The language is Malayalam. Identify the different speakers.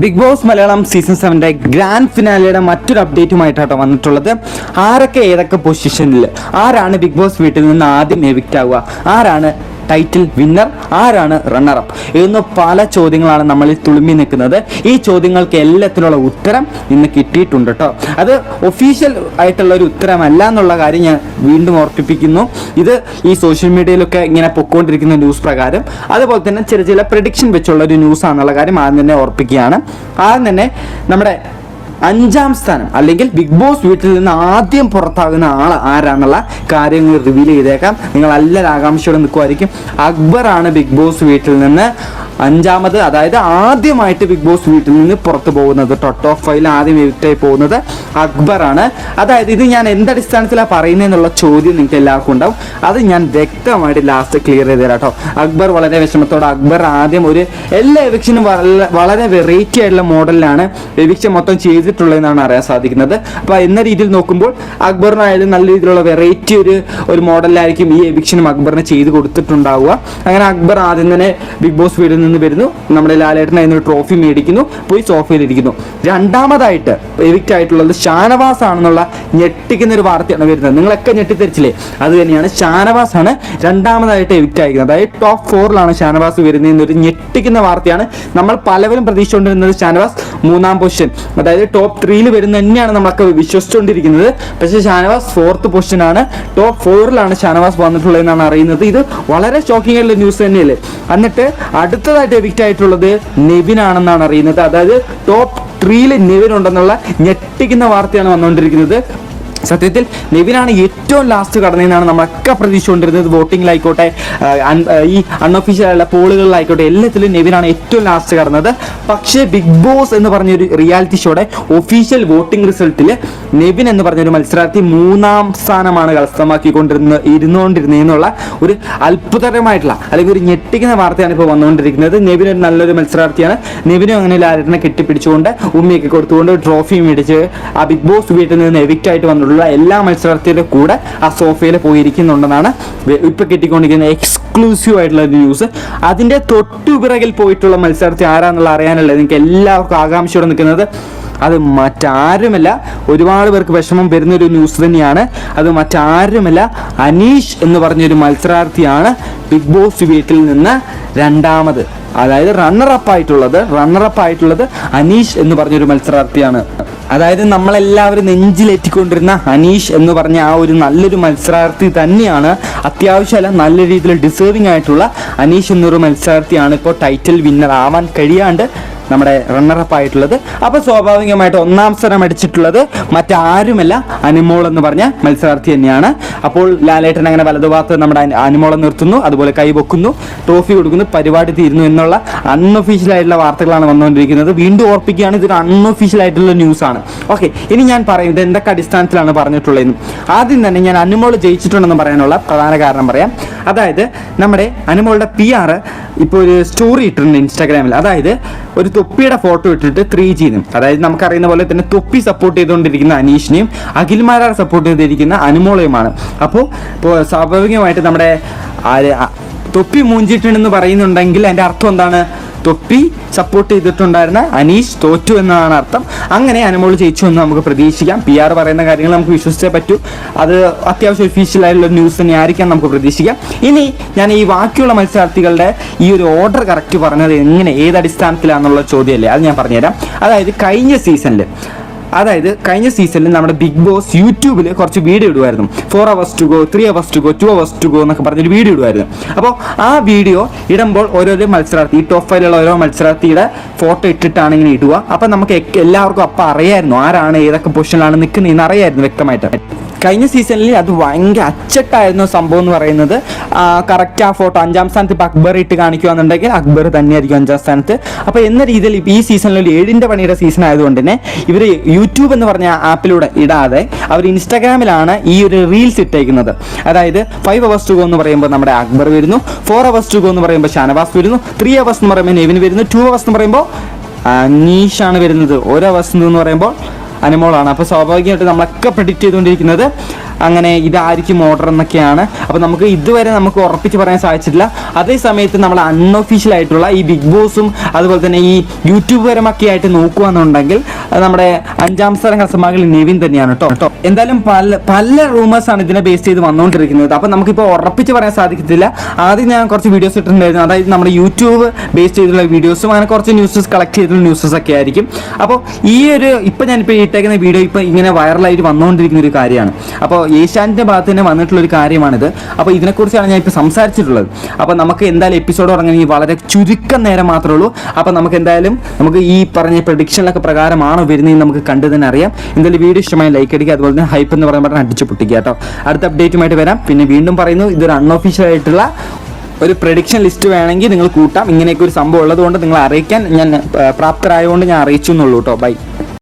Speaker 1: Big Boss Malayalam season 7 grand ഫിനാലയുടെ മറ്റൊരു അപ്ഡേറ്റുമായിട്ടാണ് വന്നിട്ടുള്ളത്. ആരൊക്കെ ഏതൊക്കെ പൊസിഷനിൽ, ആരാണ് ബിഗ് ബോസ് വീട്ടിൽ നിന്ന് ആദ്യം എവിക്റ്റ് ആവുക, ആരാണ് ടൈറ്റിൽ വിന്നർ, ആരാണ് റണ്ണറപ്പ് എന്ന പല ചോദ്യങ്ങളാണ് നമ്മളിൽ തുളുമ്പി നിൽക്കുന്നത്. ഈ ചോദ്യങ്ങൾക്ക് എല്ലാത്തിനുള്ള ഉത്തരം ഇന്ന് കിട്ടിയിട്ടുണ്ട് കേട്ടോ. അത് ഒഫീഷ്യൽ ആയിട്ടുള്ള ഒരു ഉത്തരമല്ല എന്നുള്ള കാര്യം ഞാൻ വീണ്ടും ഓർമ്മിപ്പിക്കുന്നു. ഇത് ഈ സോഷ്യൽ മീഡിയയിലൊക്കെ ഇങ്ങനെ പൊക്കോണ്ടിരിക്കുന്ന ന്യൂസ് പ്രകാരം, അതുപോലെ തന്നെ ചില പ്രഡിക്ഷൻ വെച്ചുള്ള ഒരു ന്യൂസ് ആണെന്നുള്ള കാര്യം ആദ്യം തന്നെ ഓർപ്പിക്കുകയാണ്. ആദ്യം തന്നെ നമ്മുടെ 5ാം സ്ഥാനം അല്ലെങ്കിൽ ബിഗ് ബോസ് വീട്ടിൽ നിന്ന് ആദ്യം പുറത്താകുന്ന ആൾ ആരാന്നുള്ള കാര്യങ്ങൾ റിവീൽ ചെയ്തേക്കാം. നിങ്ങൾ എല്ലാവരും ആകാംക്ഷയോടെ നിൽക്കുമായിരിക്കും. അക്ബറാണ് ബിഗ് ബോസ് വീട്ടിൽ നിന്ന് 5ാമത്, അതായത് ആദ്യമായിട്ട് ബിഗ് ബോസ് വീട്ടിൽ നിന്ന് പുറത്തു പോകുന്നത്. ടോപ്പ് 5 ആദ്യം എവിക്റ്റായി പോകുന്നത് അക്ബറാണ്. അതായത് ഇത് ഞാൻ എന്തടിസ്ഥാനത്തിലാണ് പറയുന്നതെന്നുള്ള ചോദ്യം നിങ്ങൾക്ക് എല്ലാവർക്കും ഉണ്ടാവും. അത് ഞാൻ വ്യക്തമായിട്ട് ലാസ്റ്റ് ക്ലിയർ ചെയ്ത് തരാം കേട്ടോ. അക്ബർ വളരെ വിഷമത്തോടെ, അക്ബർ ആദ്യം എല്ലാ എവിക്ഷനും വളരെ വെറൈറ്റി ആയിട്ടുള്ള മോഡലിലാണ് എവിക്ഷൻ മൊത്തം ചെയ്തിട്ടുള്ളതെന്നാണ് അറിയാൻ സാധിക്കുന്നത്. അപ്പോൾ എന്ന രീതിയിൽ നോക്കുമ്പോൾ അക്ബറിനായാലും നല്ല രീതിയിലുള്ള വെറൈറ്റി ഒരു മോഡലിലായിരിക്കും ഈ എവിക്ഷനും അക്ബറിന് ചെയ്ത് കൊടുത്തിട്ടുണ്ടാവുക. അങ്ങനെ അക്ബർ ആദ്യം തന്നെ ബിഗ് ബോസ് വീട്ടിൽ നിന്ന് വരുന്നു, നമ്മുടെ ലാലേട്ടൻ അതിനൊരു ട്രോഫി മേടിക്കുന്നു, പോയി സോഫയിലിരിക്കുന്നു. രണ്ടാമതായിട്ട് എവിക്റ്റ് ആയിട്ടുള്ളത് ഷാനവാസ് ആണെന്നുള്ള ഞെട്ടിക്കുന്ന ഒരു വാർത്തയാണ് വരുന്നത്. നിങ്ങളൊക്കെ ഞെട്ടിത്തെരിച്ചില്ലേ? അത് തന്നെയാണ്, ഷാനവാസ് ആണ് രണ്ടാമതായിട്ട് എവിക്റ്റ് ആയിരിക്കുന്നത്. അതായത് ടോപ്പ് 4ലാണ് ഷാനവാസ് വരുന്നത് എന്നൊരു ഞെട്ടിക്കുന്ന വാർത്തയാണ്. നമ്മൾ പലവരും പ്രതീക്ഷിച്ചുകൊണ്ടിരുന്നത് ഷാനവാസ് 3ാം പൊസിഷൻ, അതായത് ടോപ്പ് 3ൽ വരുന്ന തന്നെയാണ് നമ്മളൊക്കെ വിശ്വസിച്ചുകൊണ്ടിരിക്കുന്നത്. പക്ഷേ ഷാനവാസ് 4th പൊസിഷനാണ്, ടോപ്പ് 4ലാണ് ഷാനവാസ് വന്നിട്ടുള്ളതെന്നാണ് അറിയുന്നത്. ഇത് വളരെ ഷോക്കിംഗ് ആയിട്ടുള്ള ന്യൂസ് തന്നെയല്ലേ. എന്നിട്ട് അടുത്തതായിട്ട് എവിക്റ്റ് ആയിട്ടുള്ളത് നെവിൻ ആണെന്നാണ് അറിയുന്നത്. അതായത് ടോപ്പ് 3ൽ നെവിൻ ഉണ്ടെന്നുള്ള ഞെട്ടിക്കുന്ന വാർത്തയാണ് വന്നുകൊണ്ടിരിക്കുന്നത്. സത്യത്തിൽ നെവിനാണ് ഏറ്റവും ലാസ്റ്റ് കടന്നതെന്നാണ് നമ്മളൊക്കെ പ്രതീക്ഷിച്ചുകൊണ്ടിരുന്നത്. വോട്ടിങ്ങിലായിക്കോട്ടെ, ഈ അൺഒഫീഷ്യൽ ആയിട്ടുള്ള പോളുകളിലായിക്കോട്ടെ, എല്ലാത്തിലും നെവിനാണ് ഏറ്റവും ലാസ്റ്റ് കടന്നത്. പക്ഷേ ബിഗ് ബോസ് എന്ന് പറഞ്ഞൊരു റിയാലിറ്റി ഷോയുടെ ഒഫീഷ്യൽ വോട്ടിംഗ് റിസൾട്ടിൽ നെവിൻ എന്ന് പറഞ്ഞൊരു മത്സരാർത്ഥി 3ാം സ്ഥാനമാണ് ഇരുന്നുകൊണ്ടിരുന്നതെന്നുള്ള ഒരു അത്ഭുതകരമായിട്ടുള്ള അല്ലെങ്കിൽ ഒരു ഞെട്ടിക്കുന്ന വാർത്തയാണ് ഇപ്പോൾ വന്നുകൊണ്ടിരിക്കുന്നത്. നെവിൻ ഒരു നല്ലൊരു മത്സരാർത്ഥിയാണ്. നെവിനും അങ്ങനെ ലാലേട്ടനെ കെട്ടിപ്പിടിച്ചുകൊണ്ട് ഉമ്മയൊക്കെ കൊടുത്തുകൊണ്ട് ട്രോഫി മേടിച്ച് ആ ബിഗ് ബോസ് വീട്ടിൽ നിന്ന് എവിക്റ്റ് ആയിട്ട് വന്നിട്ടുള്ള എല്ലാ മത്സരാർത്ഥിയുടെ കൂടെ ആ സോഫയിൽ പോയിരിക്കുന്നുണ്ടെന്നാണ് ഇപ്പൊ കിട്ടിക്കൊണ്ടിരിക്കുന്ന എക്സ്ക്ലൂസീവ് ആയിട്ടുള്ള ന്യൂസ്. അതിന്റെ തൊട്ടുപിറകിൽ പോയിട്ടുള്ള മത്സരാർത്ഥി ആരാന്നുള്ള അറിയാനുള്ളത് നിങ്ങൾക്ക് എല്ലാവർക്കും ആകാംക്ഷയോടെ നിൽക്കുന്നത്. അത് മറ്റാരുമല്ല, ഒരുപാട് പേർക്ക് വിഷമം വരുന്നൊരു ന്യൂസ് തന്നെയാണ്. അത് മറ്റാരുമല്ല, അനീഷ് എന്ന് പറഞ്ഞൊരു മത്സരാർത്ഥിയാണ് ബിഗ് ബോസ് വീട്ടിൽ നിന്ന് രണ്ടാമത്, അതായത് റണ്ണറപ്പ് ആയിട്ടുള്ളത് അനീഷ് എന്ന് പറഞ്ഞൊരു മത്സരാർത്ഥിയാണ്. അതായത് നമ്മളെല്ലാവരും നെഞ്ചിലെത്തിക്കൊണ്ടിരുന്ന അനീഷ് എന്ന് പറഞ്ഞ ആ ഒരു നല്ലൊരു മത്സരാർത്ഥി തന്നെയാണ്, അത്യാവശ്യമല്ല നല്ല രീതിയിൽ ഡിസേർവിംഗ് ആയിട്ടുള്ള അനീഷ് എന്നൊരു മത്സരാർത്ഥിയാണ് ഇപ്പോൾ ടൈറ്റിൽ വിന്നർ ആവാൻ കഴിയാണ്ട് നമ്മുടെ റണ്ണറപ്പ് ആയിട്ടുള്ളത്. അപ്പോൾ സ്വാഭാവികമായിട്ട് 1ാം സ്ഥാനം അടിച്ചിട്ടുള്ളത് മറ്റാരുമല്ല, അനിമോൾ എന്ന് പറഞ്ഞ മത്സരാർത്ഥി തന്നെയാണ്. അപ്പോൾ ലാലേട്ടൻ അങ്ങനെ വലതുഭാഗത്ത് നമ്മുടെ അനിമോളെ നിർത്തുന്നു, അതുപോലെ കൈ പൊക്കുന്നു, ട്രോഫി കൊടുക്കുന്നു, പരിപാടി തീരുന്നു എന്നുള്ള അൺഒഫീഷ്യൽ ആയിട്ടുള്ള വാർത്തകളാണ് വന്നുകൊണ്ടിരിക്കുന്നത്. വീണ്ടും ഓർപ്പിക്കുകയാണ്, ഇതൊരു അൺഒഫീഷ്യൽ ആയിട്ടുള്ള ന്യൂസാണ്. ഓക്കെ, ഇനി ഞാൻ പറയും ഇത് എന്തൊക്കെ അടിസ്ഥാനത്തിലാണ് പറഞ്ഞിട്ടുള്ളതെന്ന്. ആദ്യം തന്നെ ഞാൻ അനിമോൾ ജയിച്ചിട്ടുണ്ടെന്ന് പറയാനുള്ള പ്രധാന കാരണം പറയാം. അതായത് നമ്മുടെ അനിമോളുടെ PR ഇപ്പോൾ ഒരു സ്റ്റോറി ഇട്ടിട്ടുണ്ട് ഇൻസ്റ്റാഗ്രാമിൽ. അതായത് ഒരു തൊപ്പിയുടെ ഫോട്ടോ ഇട്ടിട്ട് 3G നും, അതായത് നമുക്കറിയുന്ന പോലെ തന്നെ തൊപ്പി സപ്പോർട്ട് ചെയ്തുകൊണ്ടിരിക്കുന്ന അനീഷിനെയും അഖിൽമാരാർ സപ്പോർട്ട് ചെയ്തിരിക്കുന്ന അനുമോളയുമാണ്. അപ്പോൾ സ്വാഭാവികമായിട്ട് നമ്മുടെ തൊപ്പി മൂഞ്ചിട്ടുണ്ടെന്ന് പറയുന്നുണ്ടെങ്കിൽ അതിൻ്റെ അർത്ഥം എന്താണ്? തൊപ്പി സപ്പോർട്ട് ചെയ്തിട്ടുണ്ടായിരുന്ന അനീഷ് തോറ്റു എന്നാണ് അർത്ഥം. അങ്ങനെ അനുമോൾ ജയിച്ചു എന്ന് നമുക്ക് പ്രതീക്ഷിക്കാം. PR പറയുന്ന കാര്യങ്ങൾ നമുക്ക് വിശ്വസിച്ചേ പറ്റൂ. അത് അത്യാവശ്യം ഒഫീഷ്യലായിട്ടുള്ള ന്യൂസ് തന്നെ ആയിരിക്കാം, നമുക്ക് പ്രതീക്ഷിക്കാം. ഇനി ഞാൻ ഈ ബാക്കിയുള്ള മത്സരാർത്ഥികളുടെ ഈ ഒരു ഓർഡർ കറക്റ്റ് പറഞ്ഞത് എങ്ങനെ, ഏതടിസ്ഥാനത്തിലാണെന്നുള്ള ചോദ്യമല്ലേ, അത് ഞാൻ പറഞ്ഞുതരാം. അതായത് കഴിഞ്ഞ സീസണിൽ നമ്മുടെ ബിഗ് ബോസ് യൂട്യൂബിൽ കുറച്ച് video ഇടുമായിരുന്നു. 4 hours to go, 3 hours to go, 2 hours to go എന്നൊക്കെ പറഞ്ഞൊരു വീഡിയോ ഇടുമായിരുന്നു. അപ്പോൾ ആ വീഡിയോ ഇടുമ്പോൾ ഓരോരോ മത്സരാർത്ഥി, ഈ ടോപ്പ് 5ലുള്ള ഓരോ മത്സരാർത്ഥിയുടെ ഫോട്ടോ ഇട്ടിട്ടാണ് ഇങ്ങനെ ഇടുക. അപ്പം നമുക്ക് എല്ലാവർക്കും അപ്പം അറിയായിരുന്നു ആരാണ് ഏതൊക്കെ പൊസിഷനിലാണ് നിൽക്കുന്നതെന്ന് അറിയായിരുന്നു വ്യക്തമായിട്ട്. കഴിഞ്ഞ സീസണിൽ അത് ഭയങ്കര അച്ചട്ടായിരുന്നു സംഭവം എന്ന് പറയുന്നത്. കറക്റ്റ് ആ ഫോട്ടോ 5ാം സ്ഥാനത്ത് ഇപ്പോൾ അക്ബർ ഇട്ട് കാണിക്കുകയാണെന്നുണ്ടെങ്കിൽ അക്ബർ തന്നെയായിരിക്കും 5ാം സ്ഥാനത്ത്. അപ്പോൾ എന്ന രീതിയിൽ ഈ സീസണിൽ 7ന്റെ പണിയുടെ സീസൺ ആയതുകൊണ്ട് തന്നെ ഇവർ യൂട്യൂബ് എന്ന് പറഞ്ഞ ആപ്പിലൂടെ ഇടാതെ അവർ ഇൻസ്റ്റാഗ്രാമിലാണ് ഈ ഒരു റീൽസ് ഇട്ടേക്കുന്നത്. അതായത് 5 hours to go എന്ന് പറയുമ്പോൾ നമ്മുടെ അക്ബർ വരുന്നു, 4 hours to go എന്ന് പറയുമ്പോൾ ഷാനവാസ് വരുന്നു, 3 hours എന്ന് പറയുമ്പോൾ നെവിൻ വരുന്നു, 2 hours എന്ന് പറയുമ്പോൾ അനീഷാണ് വരുന്നത്, 1 hours എന്ന് പറയുമ്പോൾ അനിമോളാണ്. അപ്പോൾ സ്വാഭാവികമായിട്ട് നമ്മളൊക്കെ പ്രെഡിക്റ്റ് ചെയ്തുകൊണ്ടിരിക്കുന്നത് അങ്ങനെ ഇതായിരിക്കും ഓർഡർ എന്നൊക്കെയാണ്. അപ്പോൾ നമുക്ക് ഇതുവരെ നമുക്ക് ഉറപ്പിച്ച് പറയാൻ സാധിച്ചിട്ടില്ല. അതേ സമയത്ത് നമ്മൾ അൺഒഫീഷ്യൽ ആയിട്ടുള്ള ഈ ബിഗ് ബോസും അതുപോലെ തന്നെ ഈ യൂട്യൂബ് പരമൊക്കെ ആയിട്ട് നോക്കുകയാണെന്നുണ്ടെങ്കിൽ നമ്മുടെ 5ാം സ്ഥാനം കരസ്ഥമാക്കിയ നിവിൻ തന്നെയാണ് കേട്ടോ. എന്തായാലും പല റൂമേഴ്സാണ് ഇതിനെ ബേസ് ചെയ്ത് വന്നുകൊണ്ടിരിക്കുന്നത്. അപ്പോൾ നമുക്കിപ്പോൾ ഉറപ്പിച്ച് പറയാൻ സാധിക്കത്തില്ല. ആദ്യം ഞാൻ കുറച്ച് വീഡിയോസ് ഇട്ടിട്ടുണ്ടായിരുന്നു, അതായത് നമ്മുടെ യൂട്യൂബ് ബേസ് ചെയ്തുള്ള വീഡിയോസും അങ്ങനെ കുറച്ച് ന്യൂസസ് കളക്ട് ചെയ്തിട്ടുള്ള ന്യൂസസ് ഒക്കെ ആയിരിക്കും. അപ്പോൾ ഈ ഒരു ഞാനിപ്പോൾ ഇട്ടേക്കുന്ന വീഡിയോ ഇപ്പോൾ ഇങ്ങനെ വൈറലായിട്ട് വന്നുകൊണ്ടിരിക്കുന്ന ഒരു കാര്യമാണ്. അപ്പോൾ ഏഷ്യാനെറ്റിൻ്റെ ഭാഗത്ത് തന്നെ വന്നിട്ടുള്ള ഒരു കാര്യമാണിത്. അപ്പോൾ ഇതിനെക്കുറിച്ചാണ് ഞാൻ ഇപ്പോൾ സംസാരിച്ചിട്ടുള്ളത്. അപ്പോൾ നമുക്ക് എന്തായാലും എപ്പിസോഡ് തുടങ്ങി വളരെ ചുരുക്കം നേരം മാത്രമേ ഉള്ളൂ. അപ്പോൾ നമുക്ക് ഈ പറഞ്ഞ പ്രഡിക്ഷനിലൊക്കെ പ്രകാരമാണോ വരുന്നതെന്ന് നമുക്ക് കണ്ടു തന്നെ അറിയാം. എന്തായാലും വീഡിയോ ഇഷ്ടമായി ലൈക്ക് അടിക്കുക, അതുപോലെ തന്നെ ഹൈപ്പ് എന്ന് പറയുന്ന പറഞ്ഞാൽ അടിച്ച് പൊട്ടിക്കുക കേട്ടോ. അടുത്ത അപ്ഡേറ്റുമായിട്ട് വരാം. പിന്നെ വീണ്ടും പറയുന്നു, ഇതൊരു അൺഒഫീഷ്യൽ ആയിട്ടുള്ള ഒരു പ്രഡിക്ഷൻ ലിസ്റ്റ് വേണമെങ്കിൽ നിങ്ങൾ കൂട്ടാം. ഇങ്ങനെയൊക്കെ ഒരു സംഭവം ഉള്ളതുകൊണ്ട് നിങ്ങൾ അറിയിക്കാൻ ഞാൻ പ്രാപ്തരായതുകൊണ്ട് ഞാൻ അറിയിച്ചു എന്നുള്ളൂ കേട്ടോ. ബൈ.